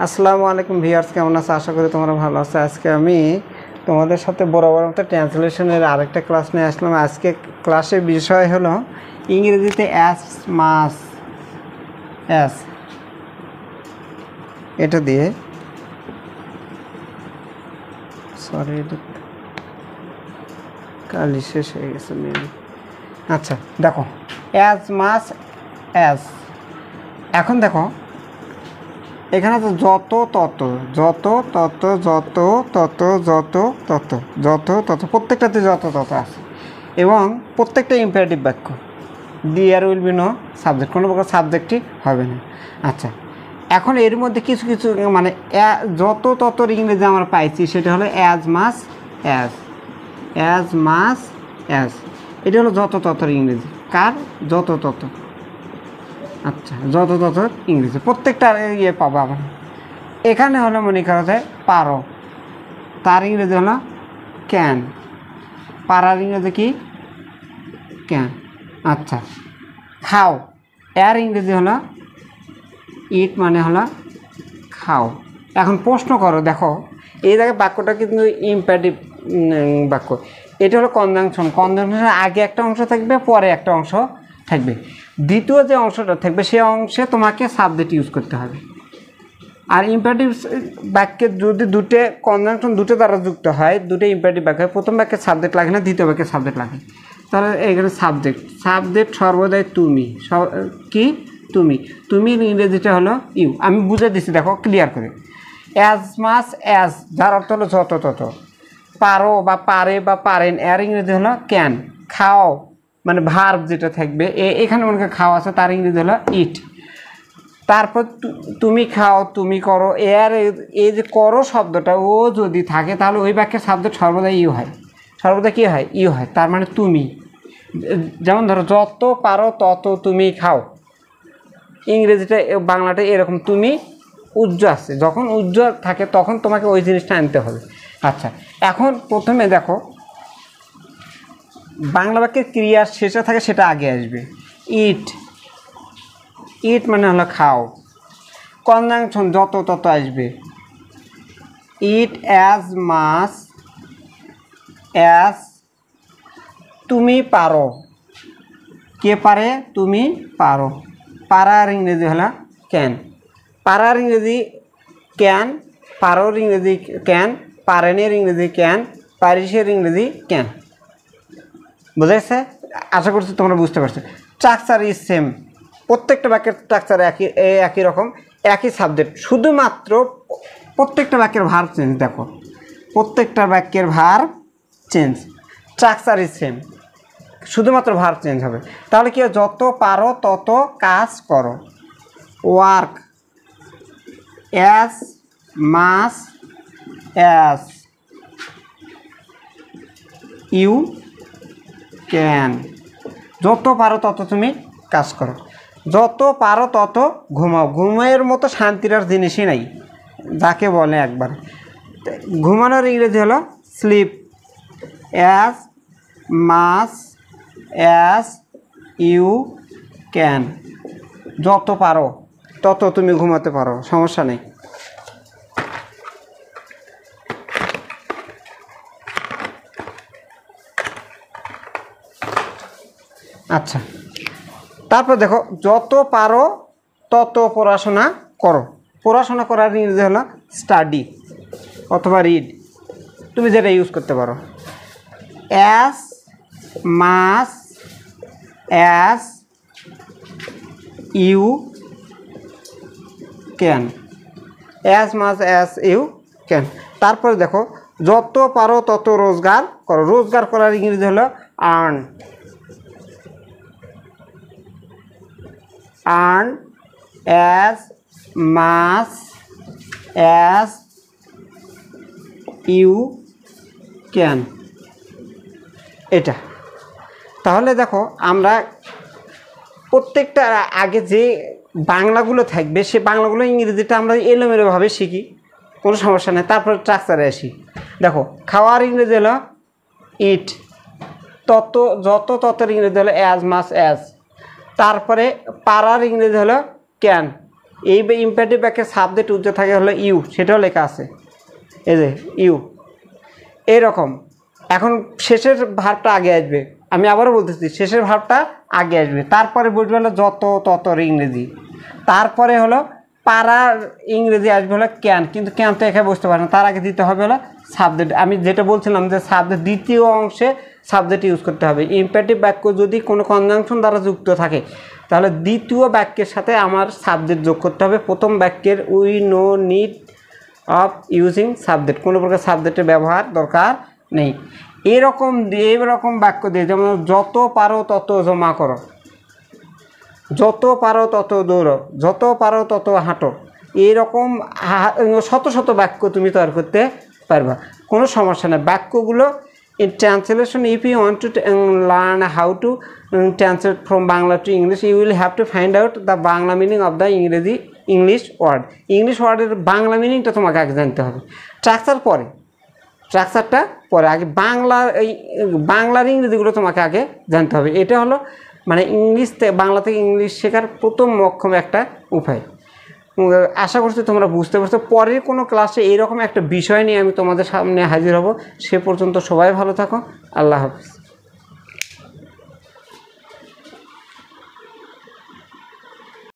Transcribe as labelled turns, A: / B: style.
A: আসসালামু আলাইকুম ভিউয়ার্স, কেমন আছো? আশা করি তোমরা ভালো আছো। আজকে আমি তোমাদের সাথে বরাবর মতো ট্রান্সলেশনের আরেকটা ক্লাস নিয়ে আসলাম। আজকে ক্লাসের বিষয় হলো ইংরেজিতে অ্যাজ মাস অ্যাজ, এটা দিয়ে সরি কালি শেষ হয়ে গেছে। আচ্ছা দেখো, অ্যাজ মাস অ্যাজ। এখন দেখো এখানে তো যত তত যত তত যত তত যত তত যত তত প্রত্যেকটাতে যত তত আছে এবং প্রত্যেকটা ইম্পারেটিভ বাক্য। There will be no subject, কোনো প্রকার সাবজেক্টই হবে না। আচ্ছা, এখন এর মধ্যে কিছু কিছু মানে যত ততর ইংরেজি আমরা পাইছি, সেটা হলো as much as. As much as এটা হলো যত ততর ইংরেজি। কার? যত তত। আচ্ছা, যত তত ইংরেজি প্রত্যেকটা ইয়ে পাবো আবার। এখানে হলো মনে করা যায় পারো, তার ইংরেজি হলো ক্যান। পারার ইংরেজি কি? ক্যান। আচ্ছা, খাও, এর ইংরেজি হলো ইট, মানে হলো খাও। এখন প্রশ্ন করো, দেখো এই জায়গায় বাক্যটা কিন্তু ইম্পারেটিভ বাক্য। এটা হলো কনজাংশন। কনজাংশনের আগে একটা অংশ থাকবে, পরে একটা অংশ থাকবে। দ্বিতীয় যে অংশটা থাকবে সেই অংশে তোমাকে সাবজেক্ট ইউজ করতে হবে। আর ইম্পারেটিভ বাক্যে যদি দুটো কনজাংশন দুটো দ্বারা যুক্ত হয়, দুটো ইম্পারেটিভ বাক্য হয়, প্রথম বাক্যে সাবজেক্ট লাগে না, দ্বিতীয় বাক্যে সাবজেক্ট লাগে। তাহলে এখানে সাবজেক্ট সর্বদাই তুমি। কি? তুমি। তুমির ইংরেজিটা হলো ইউ। আমি বুঝে দিচ্ছি, দেখো ক্লিয়ার করে। অ্যাজ মাস অ্যাজ, যার অর্থ হলো যত তত। পারো বা পারে বা পারেন, এর ইংরেজি হলো ক্যান। খাও মানে ভার্ব যেটা থাকবে, এখানে মনে করে খাওয়া আছে, তার ইংরেজি হলো ইট। তারপর তুমি খাও, তুমি করো, এর এই যে করো শব্দটা ও যদি থাকে, তাহলে ওই বাক্যের সাবজেক্ট সর্বদা ইউ হয়। সর্বদা কী হয়? ইউ হয়। তার মানে তুমি। যেমন ধরো, যত পারো তত তুমি খাও। ইংরেজিটা বাংলাটা এরকম, তুমি উজ্জ আছে, যখন উজ্জ থাকে তখন তোমাকে ওই জিনিসটা আনতে হবে। আচ্ছা, এখন প্রথমে দেখো বাংলা বাক্যের ক্রিয়ার শেষে থাকে, সেটা আগে আসবে। ইট, ইট মানে হলো খাও। কনজাংশন যত তত আসবে। ইট অ্যাজ মাস অ্যাজ তুমি পারো। কে পারে? তুমি পারো। পারার ইংরেজি হলো ক্যান। পারার ইংরেজি ক্যান, পারোর ইংরেজি ক্যান, পারেনের ইংরেজি ক্যান, পারিসের ইংরেজি ক্যান। বুঝেছে? আশা করছি তোমরা বুঝতে পারছো। স্ট্রাকচার ইজ সেম, প্রত্যেকটা বাক্যের স্ট্রাকচার একই রকম, একই সাবজেক্ট। শুধুমাত্র প্রত্যেকটা বাক্যের ভার্ব চেঞ্জ। দেখো, প্রত্যেকটা বাক্যের verb change. Structure is same, শুধুমাত্র ভার্ব চেঞ্জ হবে। তাহলে কি? যত পারো তত কাজ করো। Work as much as you can. যত পারো তত তুমি কাজ করো। যত পারো তত ঘুমাও। ঘুমের মতো শান্তির আর জিনিসই নাই, যাকে বলে একবার। ঘুমানোর ইংরেজি হলো sleep. As much as you can. যত পারো তত তুমি ঘুমাতে পারো, সমস্যা নেই। আচ্ছা, তারপর দেখো, যত পারো তত পড়াশোনা করো। পড়াশোনা করার ইংরেজি হলো স্টাডি অথবা রিড, তুমি যেটা ইউজ করতে পারো। As much as you can. As much as you can. তারপরে দেখো, যত পারো তত রোজগার করো। রোজগার করার ইংরেজি হলো earn. Earn as much as you can. এটা তাহলে দেখো, আমরা প্রত্যেকটা আগে যে বাংলাগুলো থাকবে, সে বাংলাগুলো ইংরেজিটা আমরা এলোমেলোভাবে শিখি, কোনো সমস্যা নেই। তারপর স্ট্রাকচারে আসি। দেখো, খাওয়ার ইংরেজি হলো ইট। যত ততর ইংরেজি হলো অ্যাজ মাস অ্যাজ। তারপরে পারার ইংরেজি হলো ক্যান। এই ইম্পারেটিভ বাক্যের সাবজেক্ট উজ্জ্বল থাকে হলো ইউ, সেটাও লেখা আছে এই যে ইউ এরকম। এখন শেষের ভার্বটা আগে আসবে, আমি আবারও বলতেছি শেষের ভার্বটা আগে আসবে, তারপরে বসবে হলো যত ততর ইংরেজি, তারপরে হলো পারার ইংরেজি আসবে হলো ক্যান, কিন্তু ক্যান তো এখানে বসতে পারে না, তার আগে দিতে হবে হলো সাবজেক্ট। আমি যেটা বলছিলাম যে সাবজেক্ট দ্বিতীয় অংশে সাবজেক্ট ইউজ করতে হবে। ইম্পারেটিভ বাক্য যদি কোনো কনজাংশন দ্বারা যুক্ত থাকে তাহলে দ্বিতীয় বাক্যের সাথে আমার সাবজেক্ট যোগ করতে হবে। প্রথম বাক্যের we know need of using subject, কোনো প্রকার সাবজেক্টের ব্যবহার দরকার নেই। এরকম বাক্য দিয়ে, যেমন যত পারো তত জমা করো, যত পারো তত দৌড়ো, যত পারো তত হাঁটো, এরকম শত শত বাক্য তুমি তৈরি করতে পারবা, কোনো সমস্যা নেই। বাক্যগুলো in translation, if you want to learn how to translate from Bangla to English, you will have to find out the Bangla meaning of the English word. English word-এর Bangla মিনিংটা তোমাকে আগে জানতে হবে, স্ট্রাকচারটা পরে, আগে বাংলার ইংরেজিগুলো তোমাকে আগে জানতে হবে। এটা হলো মানে বাংলা থেকে ইংলিশ শেখার প্রথম মক্ষম একটা উপায়। আশা করছি তোমরা বুঝতে পারছো। পরের কোনো ক্লাসে এইরকম একটা বিষয় নিয়ে আমি তোমাদের সামনে হাজির হব। সে পর্যন্ত সবাই ভালো থাকো। আল্লাহ হাফিজ।